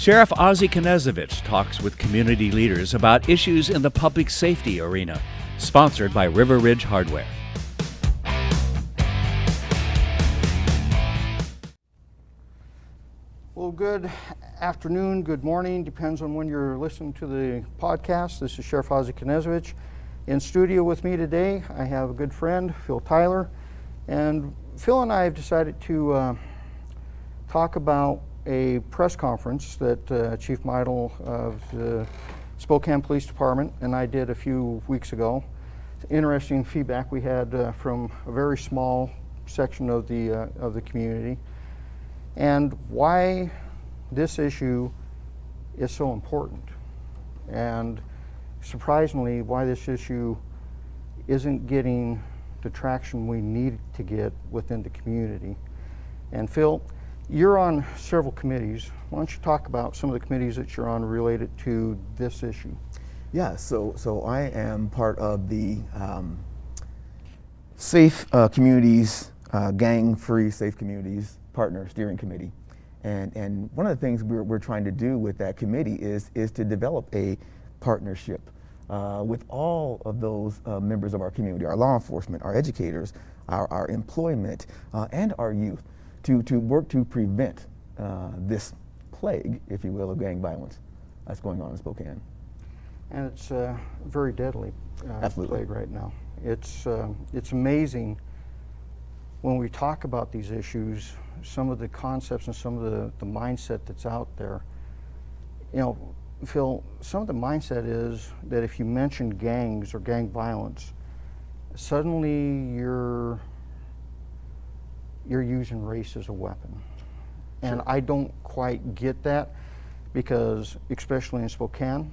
Sheriff Ozzie Knezovich talks with community leaders about issues in the public safety arena, sponsored by River Ridge Hardware. Well, good afternoon, good morning, depends on when you're listening to the podcast. This is Sheriff Ozzie Knezovich. In studio with me today, I have a good friend, Phil Tyler. And Phil and I have decided to talk about a press conference that Chief Meidel of the Spokane Police Department and I did a few weeks ago. Interesting feedback we had from a very small section of the community, and why this issue is so important, and surprisingly why this issue isn't getting the traction we need to get within the community. And Phil, you're on several committees. Why don't you talk about some of the committees that you're on related to this issue? Yeah, so I am part of the Safe Communities, Gang-Free Safe Communities Partner Steering Committee. And one of the things we're trying to do with that committee is to develop a partnership with all of those members of our community, our law enforcement, our educators, our employment, and our youth, to work to prevent this plague, if you will, of gang violence that's going on in Spokane. And it's very deadly Absolutely. plague right now. It's amazing when we talk about these issues, some of the concepts and some of the mindset that's out there. You know, Phil, some of the mindset is that if you mention gangs or gang violence, suddenly you're using race as a weapon. And Sure. I don't quite get that, because especially in Spokane,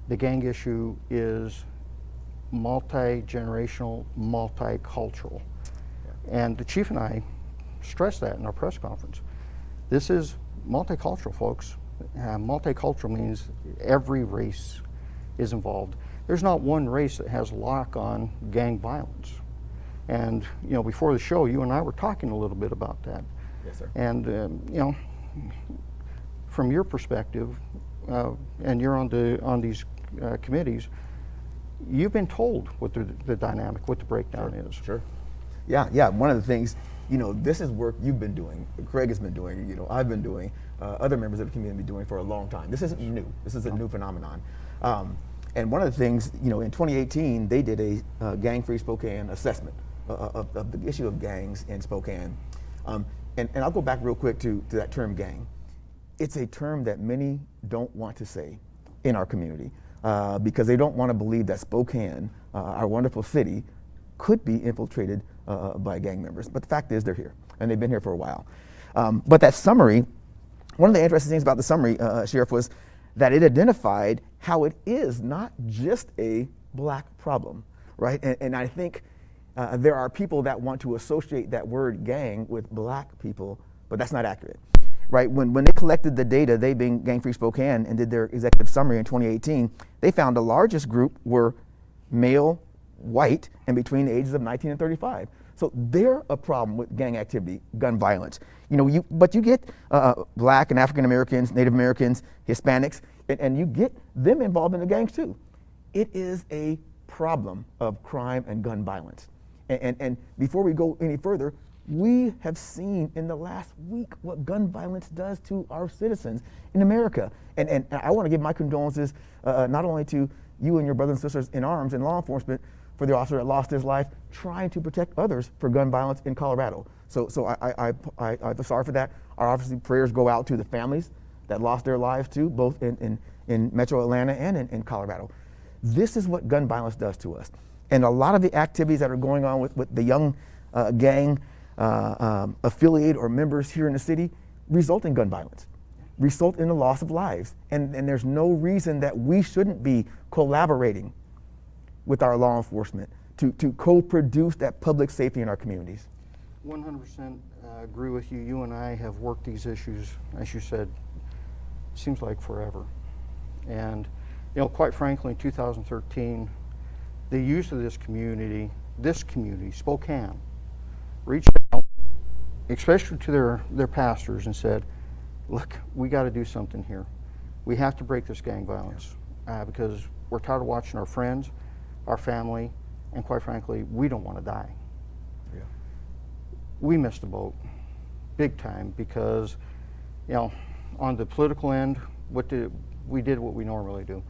the gang issue is multi-generational, multicultural. Yeah. And the chief and I stressed that in our press conference. This is multicultural, folks. Multicultural means every race is involved. There's not one race that has lock on gang violence. And you know, before the show, you and I were talking a little bit about that. Yes, sir. And you know, from your perspective, and you're on these committees, you've been told what the dynamic, what the breakdown Sure. is. Sure. Yeah. One of the things, you know, this is work you've been doing, Craig has been doing, you know, I've been doing, other members of the community have been doing for a long time. This isn't new. This is a new phenomenon. And one of the things, you know, in 2018, they did a gang-free Spokane assessment of the issue of gangs in Spokane. And I'll go back real quick to that term gang. It's a term that many don't want to say in our community because they don't want to believe that Spokane, our wonderful city, could be infiltrated by gang members. But the fact is they're here, and they've been here for a while. But that summary, one of the interesting things about the summary, Sheriff, was that it identified how it is not just a black problem, right? And I think there are people that want to associate that word gang with black people, but that's not accurate, right? When they collected the data, they being Gang-Free Spokane, and did their executive summary in 2018, they found the largest group were male, white, and between the ages of 19 and 35. So they're a problem with gang activity, gun violence. You know, but you get black and African Americans, Native Americans, Hispanics, and you get them involved in the gangs too. It is a problem of crime and gun violence. And before we go any further, we have seen in the last week what gun violence does to our citizens in America. And I want to give my condolences not only to you and your brothers and sisters in arms and law enforcement for the officer that lost his life trying to protect others for gun violence in Colorado. So I'm sorry for that. Our obviously prayers go out to the families that lost their lives too, both in Metro Atlanta and in Colorado. This is what gun violence does to us. And a lot of the activities that are going on with the young gang affiliate or members here in the city result in gun violence, result in the loss of lives. And there's no reason that we shouldn't be collaborating with our law enforcement to co-produce that public safety in our communities. 100% agree with you. You and I have worked these issues, as you said, seems like forever. And you know, quite frankly, in 2013, the youth of this community, Spokane, reached out, especially to their pastors, and said, look, we got to do something here. We have to break this gang violence because we're tired of watching our friends, our family, and quite frankly, we don't want to die. Yeah. We missed the boat big time because, on the political end, we did what we normally do.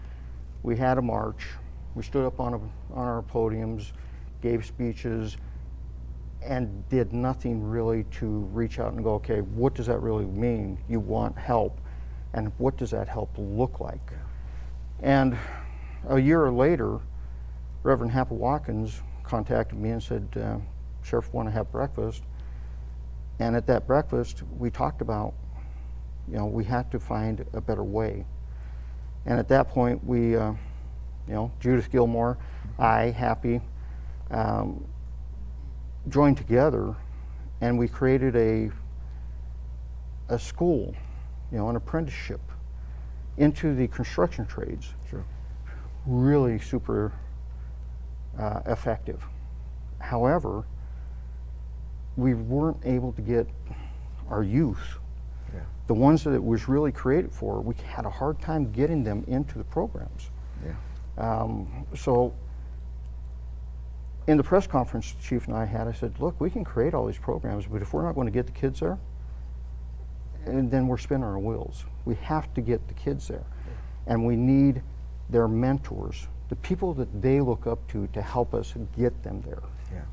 We had a march. We stood up on our podiums, gave speeches, and did nothing really to reach out and go, okay, what does that really mean? You want help, and what does that help look like? And a year later, Reverend Happa Watkins contacted me and said, Sheriff, want to have breakfast? And at that breakfast, we talked about, we had to find a better way. And at that point, we, Judith Gilmore, I, Happy, joined together, and we created a school, an apprenticeship into the construction trades. Sure. Really super effective. However, we weren't able to get our youth, the ones that it was really created for, we had a hard time getting them into the programs. Yeah. So in the press conference the chief and I had, I said, look, we can create all these programs, but if we're not going to get the kids there, and then we're spinning our wheels. We have to get the kids there. And we need their mentors, the people that they look up to help us get them there. Yeah.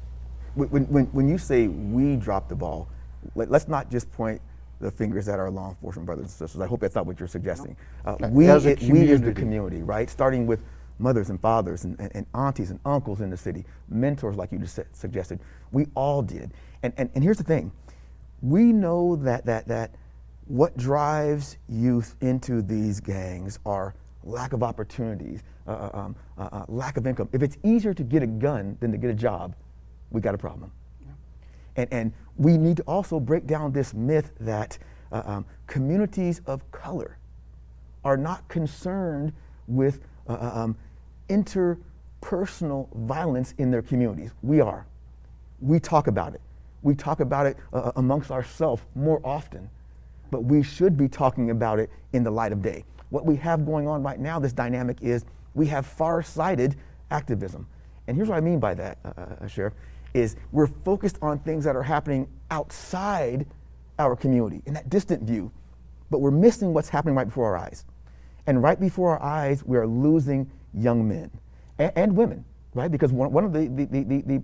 When you say we dropped the ball, let's not just point the fingers at our law enforcement brothers and sisters. I hope that's not what you're suggesting. We as the community, right? Starting with mothers and fathers and aunties and uncles in the city, mentors like you just suggested. We all did. And here's the thing. We know that what drives youth into these gangs are lack of opportunities, lack of income. If it's easier to get a gun than to get a job, we got a problem. Yeah. And we need to also break down this myth that communities of color are not concerned with interpersonal violence in their communities. We are. We talk about it. We talk about it amongst ourselves more often, but we should be talking about it in the light of day. What we have going on right now, this dynamic is we have far-sighted activism. And here's what I mean by that, Sheriff, is we're focused on things that are happening outside our community, in that distant view, but we're missing what's happening right before our eyes. And right before our eyes, we are losing young men and women, right? Because one of the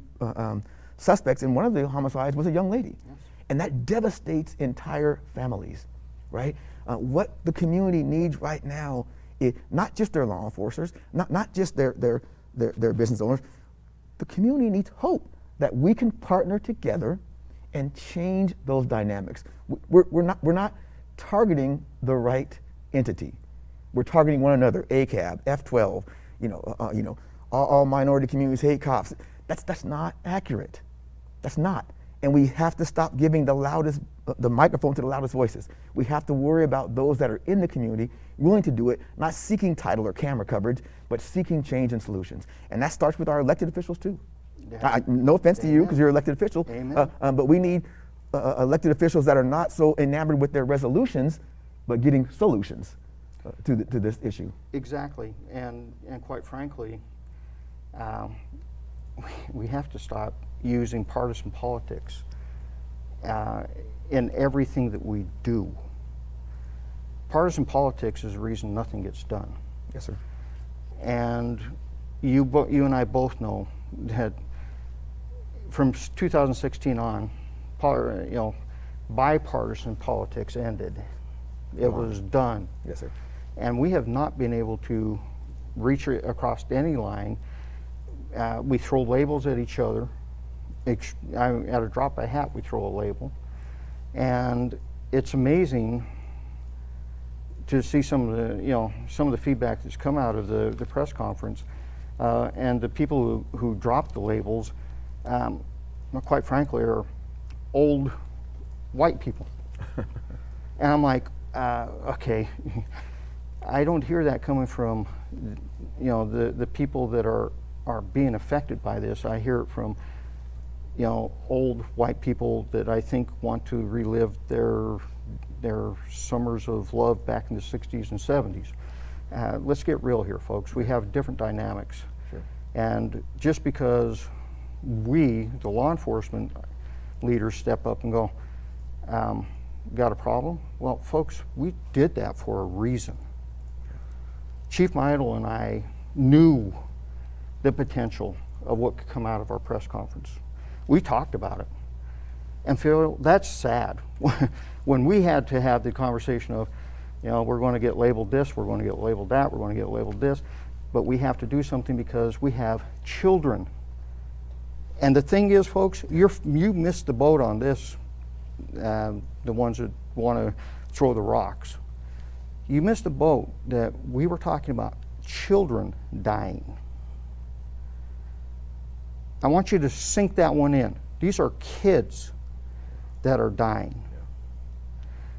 suspects in one of the homicides was a young lady. Yes. And that devastates entire families, right? What the community needs right now is not just their law enforcers, not just their business owners. The community needs hope that we can partner together and change those dynamics. We're not targeting the right entity. We're targeting one another. ACAB, F12, all minority communities hate cops. That's not accurate. That's not. And we have to stop giving the microphone to the loudest voices. We have to worry about those that are in the community, willing to do it, not seeking title or camera coverage, but seeking change and solutions. And that starts with our elected officials too. Yeah. No offense to you, because you're an elected official, but we need elected officials that are not so enamored with their resolutions, but getting solutions to this issue. Exactly, and quite frankly, we have to stop using partisan politics in everything that we do. Partisan politics is the reason nothing gets done. Yes, sir. And you and I both know that from 2016 on, bipartisan politics ended. It was done. Yes, sir. And we have not been able to reach across any line. We throw labels at each other. At a drop of a hat, we throw a label. And it's amazing to see some of the feedback that's come out of the press conference, and the people who dropped the labels, quite frankly, are old white people. And I'm like, okay, I don't hear that coming from the people that are being affected by this. I hear it from old white people that I think want to relive their their summers of love back in the 60s and 70s. Let's get real here, folks. We have different dynamics. Sure. And just because we, the law enforcement leaders, step up and go, got a problem? Well, folks, we did that for a reason. Chief Meidel and I knew the potential of what could come out of our press conference. We talked about it. And Phil, that's sad. When we had to have the conversation of, we're going to get labeled this, we're going to get labeled that, we're going to get labeled this, but we have to do something because we have children. And the thing is, folks, you missed the boat on this, the ones that want to throw the rocks. You missed the boat that we were talking about children dying. I want you to sink that one in. These are kids that are dying. Yeah.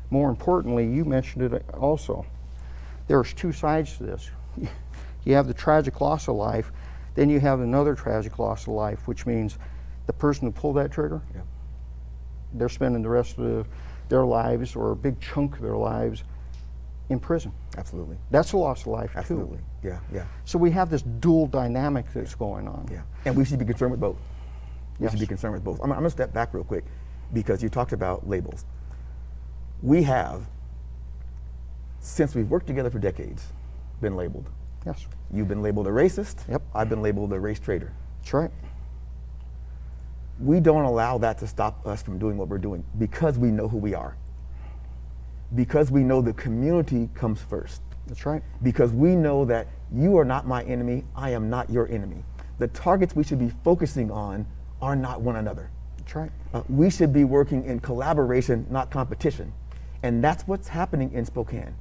More importantly, you mentioned it also. There's two sides to this. You have the tragic loss of life, then you have another tragic loss of life, which means the person who pulled that trigger, yeah, they're spending the rest of their lives, or a big chunk of their lives, in prison. Absolutely. That's a loss of life. Absolutely. Too. Yeah, yeah. So we have this dual dynamic that's going on. Yeah, and we should be concerned with both. We Yes. should be concerned with both. I'm going to step back real quick, because you talked about labels. We have, since we've worked together for decades, been labeled. Yes. You've been labeled a racist. Yep. I've been labeled a race traitor. That's right. We don't allow that to stop us from doing what we're doing, because we know who we are. Because we know the community comes first. That's right. Because we know that you are not my enemy, I am not your enemy. The targets we should be focusing on are not one another. That's right. We should be working in collaboration, not competition. And that's what's happening in Spokane.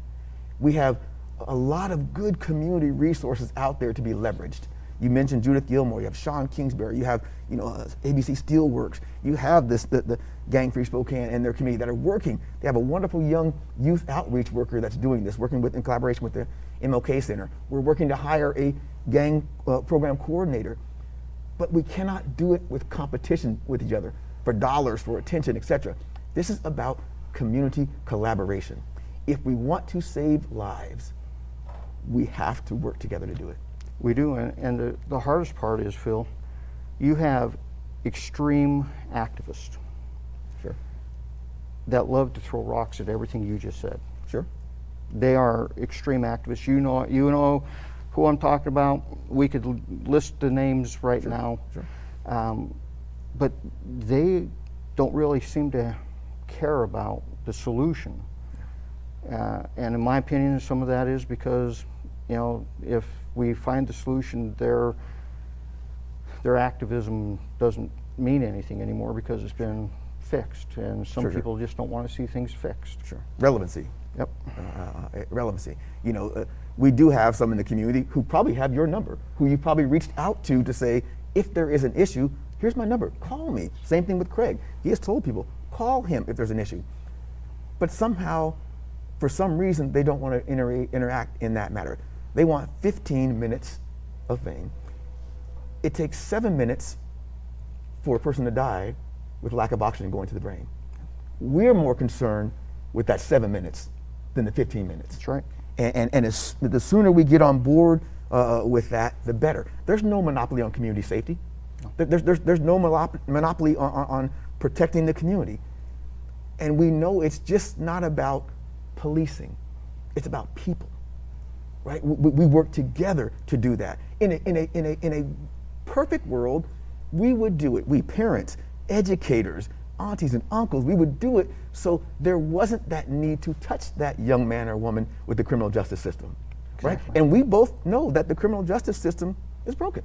We have a lot of good community resources out there to be leveraged. You mentioned Judith Gilmore, you have Sean Kingsbury, you have ABC Steelworks, you have the Gang Free Spokane and their committee that are working. They have a wonderful young youth outreach worker that's doing this, working in collaboration with the MLK Center. We're working to hire a gang program coordinator. But we cannot do it with competition with each other, for dollars, for attention, etc. This is about community collaboration. If we want to save lives, we have to work together to do it. We do, and the hardest part is, Phil, you have extreme activists. Sure. That love to throw rocks at everything you just said. Sure. They are extreme activists. You know who I'm talking about. We could list the names right Sure. now. Sure. But they don't really seem to care about the solution. And in my opinion, some of that is because, if we find the solution, their activism doesn't mean anything anymore because it's been fixed, and some Sure. people just don't want to see things fixed. Sure. Relevancy. Yep. Relevancy. We do have some in the community who probably have your number, who you probably reached out to say, if there is an issue, here's my number, call me. Same thing with Craig. He has told people, call him if there's an issue. But somehow, for some reason, they don't want to interact in that matter. They want 15 minutes of fame. It takes 7 minutes for a person to die with lack of oxygen going to the brain. We're more concerned with that 7 minutes than the 15 minutes. That's right. And the sooner we get on board with that, the better. There's no monopoly on community safety. No. There's no monopoly on protecting the community. And we know it's just not about policing. It's about people, right? We work together to do that. In a perfect world, we would do it. We parents, educators, aunties and uncles, we would do it so there wasn't that need to touch that young man or woman with the criminal justice system, right? Exactly. And we both know that the criminal justice system is broken.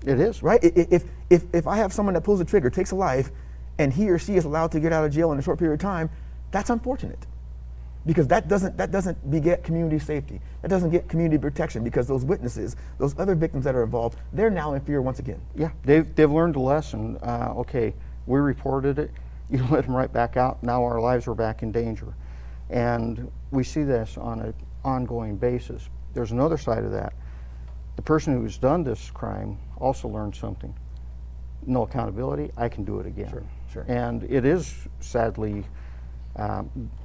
It is. Right? If I have someone that pulls the trigger, takes a life, and he or she is allowed to get out of jail in a short period of time, that's unfortunate. Because that doesn't beget community safety. That doesn't get community protection, because those witnesses, those other victims that are involved, they're now in fear once again. Yeah, they've learned a lesson. Okay, we reported it. You let them right back out. Now our lives are back in danger. And we see this on an ongoing basis. There's another side of that. The person who's done this crime also learned something. No accountability, I can do it again. Sure, sure. And it is sadly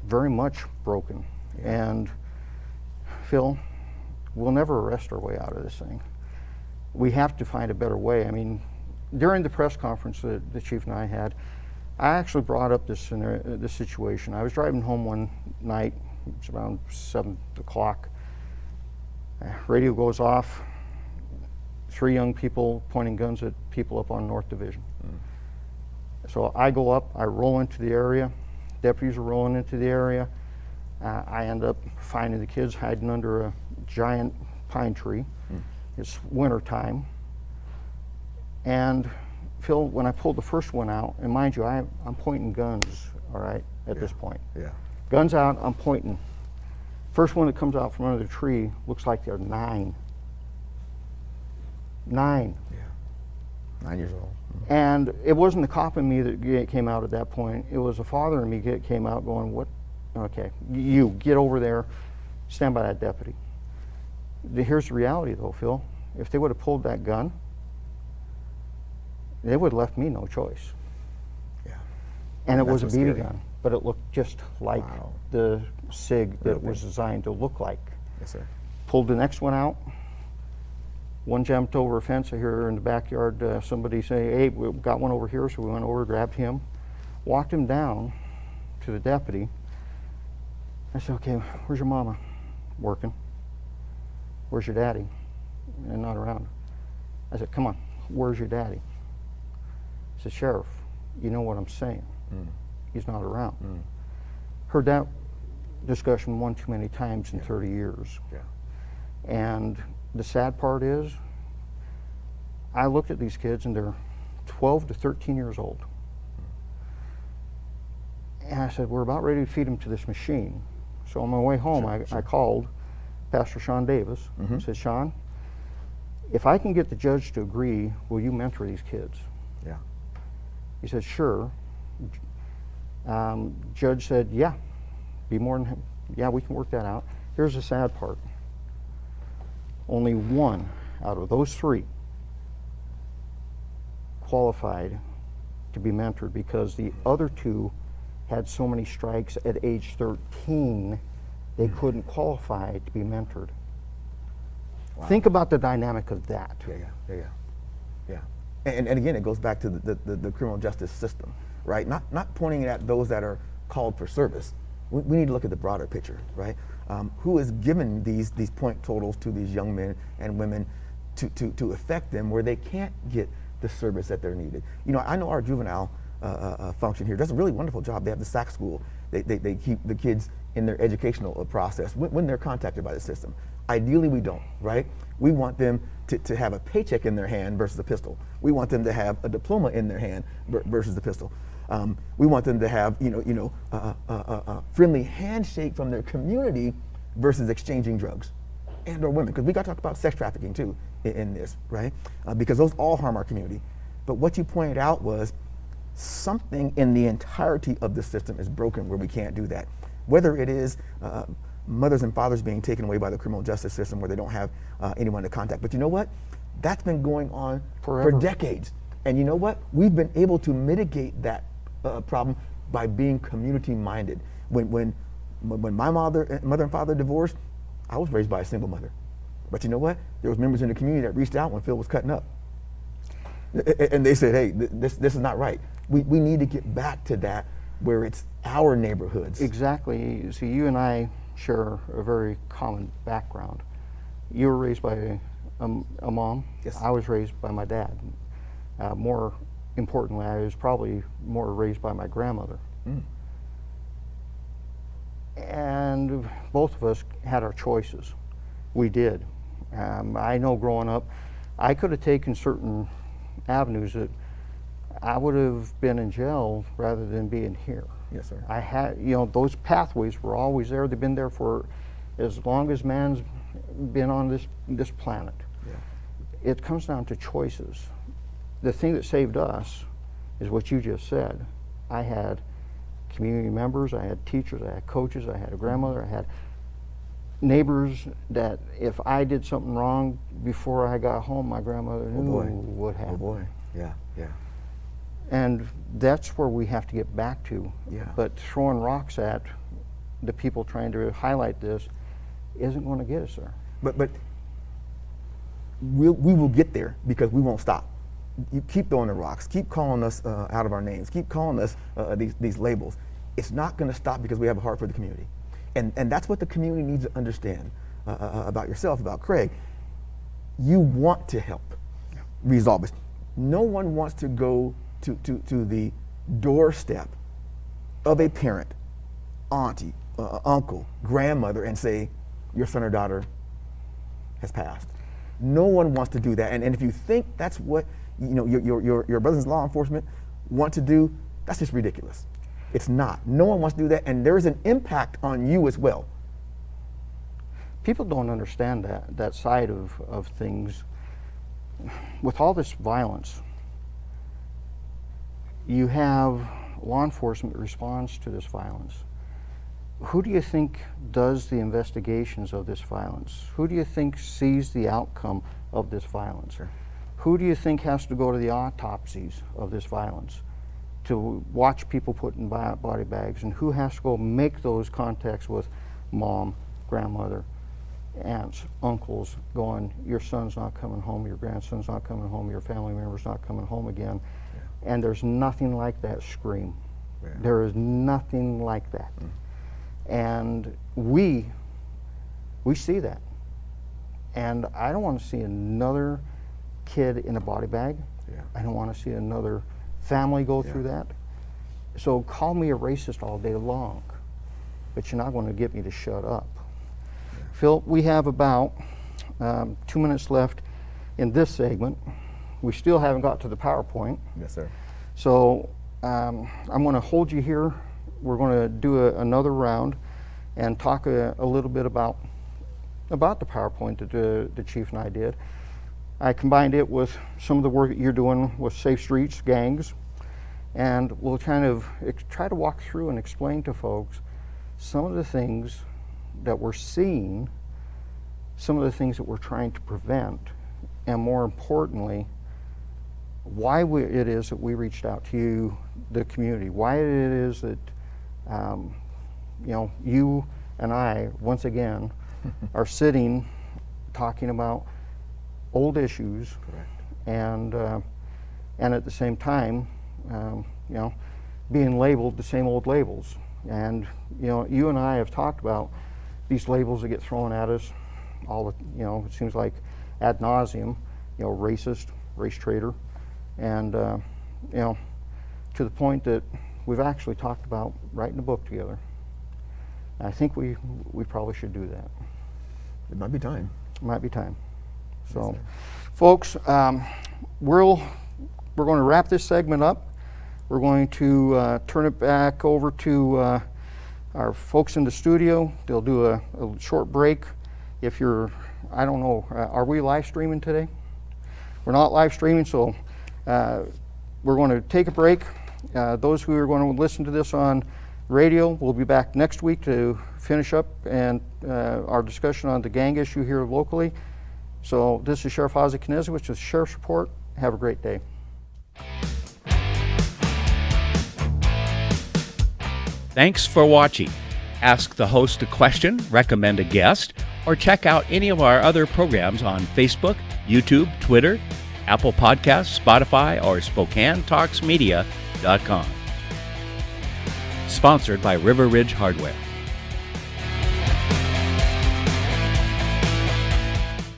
very much broken. And Phil, we'll never arrest our way out of this thing. We have to find a better way. I mean, during the press conference that the chief and I had, I actually brought up this situation. I was driving home one night, it was around 7 o'clock. Radio goes off, 3 young people pointing guns at people up on North Division. So I go up, I roll into the area, deputies are rolling into the area. I end up finding the kids hiding under a giant pine tree. It's winter time. And Phil, when I pulled the first one out, and mind you, I'm pointing guns, all right, at this point. Guns out, I'm pointing. First one that comes out from under the tree looks like they're 9. 9. 9 years old. And it wasn't the cop in me that came out at that point. It was a father in me that came out going, what? Okay, you get over there, stand by that deputy. Here's the reality though, Phil. If they would have pulled that gun, they would have left me no choice. And it was a BB gun, but it looked just like the SIG that it was designed to look like. Yes, sir. Pulled the next one out. One jumped over a fence. I hear in the backyard somebody say, hey, we got one over here, so we went over, grabbed him, walked him down to the deputy. I said, okay, where's your mama? Working. Where's your daddy? And not around. I said, come on, where's your daddy? I said, Sheriff, you know what I'm saying. He's not around. Heard that discussion one too many times in 30 years. And the sad part is, I looked at these kids and they're 12 to 13 years old. And I said, we're about ready to feed them to this machine. So on my way home, I called Pastor Sean Davis and said, Sean, if I can get the judge to agree, will you mentor these kids? He said, sure. Judge said, yeah, be more than, yeah, we can work that out. Here's the sad part. Only one out of those 3 qualified to be mentored because the other 2 had so many strikes at age 13, they couldn't qualify to be mentored. Think about the dynamic of that. And again, it goes back to the criminal justice system, right? Not pointing at those that are called for service. We need to look at the broader picture, right? Who is given these point totals to these young men and women to affect them where they can't get the service that they're needed. You know, I know our juvenile function here does a really wonderful job. They have the SAC school. They keep the kids in their educational process when they're contacted by the system. Ideally, we don't, right? We want them to have a paycheck in their hand versus a pistol. We want them to have a diploma in their hand versus the pistol. We want them to have, a friendly handshake from their community versus exchanging drugs and or women. Because we got to talk about sex trafficking too in this, right? Because those all harm our community. But what you pointed out was something in the entirety of the system is broken where we can't do that. Whether it is mothers and fathers being taken away by the criminal justice system where they don't have anyone to contact. But you know what? That's been going on for decades. And you know what? We've been able to mitigate that problem by being community minded. When my mother and father divorced, I was raised by a single mother. But you know what? There was members in the community that reached out when Phil was cutting up. And they said, hey, this is not right. We need to get back to that where it's our neighborhoods. Exactly. See, you and I share a very common background. You were raised by a mom. Yes. I was raised by my dad. More importantly, I was probably more raised by my grandmother. And both of us had our choices. We did. I know growing up, I could have taken certain avenues that I would have been in jail rather than being here. Yes, sir. I had, those pathways were always there. They've been there for as long as man's been on this planet. Yeah. It comes down to choices. The thing that saved us is what you just said. I had community members, I had teachers, I had coaches, I had a grandmother, I had neighbors that if I did something wrong before I got home, my grandmother knew what happened. Oh boy, yeah. And that's where we have to get back to. Yeah. But throwing rocks at the people trying to highlight this isn't going to get us there. But we will get there because we won't stop. You keep throwing the rocks, keep calling us out of our names, keep calling us these labels. It's not going to stop because we have a heart for the community. And that's what the community needs to understand about yourself, about Craig. You want to help resolve this. No one wants to go to the doorstep of a parent, auntie, uncle, grandmother, and say, your son or daughter has passed. No one wants to do that. And if you think that's what your brothers in law enforcement want to do, that's just ridiculous. It's not. No one wants to do that, and there is an impact on you as well. People don't understand that side of things. With all this violence, you have law enforcement responds to this violence. Who do you think does the investigations of this violence? Who do you think sees the outcome of this violence? Sure. Who do you think has to go to the autopsies of this violence to watch people put in body bags? And who has to go make those contacts with mom, grandmother, aunts, uncles, going, your son's not coming home, your grandson's not coming home, your family member's not coming home again. Yeah. And there's nothing like that scream. Yeah. There is nothing like that. And we see that. And I don't want to see another kid in a body bag. Yeah. I don't want to see another family go through that. So call me a racist all day long, but you're not going to get me to shut up. Yeah. Phil, we have about 2 minutes left in this segment. We still haven't got to the PowerPoint. Yes, sir. So I'm going to hold you here. We're going to do another round and talk a little bit about the PowerPoint that the chief and I did. I combined it with some of the work that you're doing with Safe Streets, gangs, and we'll kind of try to walk through and explain to folks some of the things that we're seeing, some of the things that we're trying to prevent, and more importantly, why it is that we reached out to you, the community, why it is that you and I, once again, are sitting talking about old issues. Correct. And at the same time, being labeled the same old labels. And you and I have talked about these labels that get thrown at us all the, it seems like ad nauseum, racist, race traitor, and to the point that we've actually talked about writing a book together. And I think we probably should do that. It might be time. It might be time. So, folks, we're going to wrap this segment up. We're going to turn it back over to our folks in the studio. They'll do a short break. If you're, I don't know, are we live streaming today? We're not live streaming, so we're going to take a break. Those who are going to listen to this on radio, we'll be back next week to finish up and our discussion on the gang issue here locally. So this is Sheriff Ozzie Knezovich with the Sheriff's Report. Have a great day. Thanks for watching. Ask the host a question, recommend a guest, or check out any of our other programs on Facebook, YouTube, Twitter, Apple Podcasts, Spotify, or SpokaneTalksMedia.com. Sponsored by River Ridge Hardware.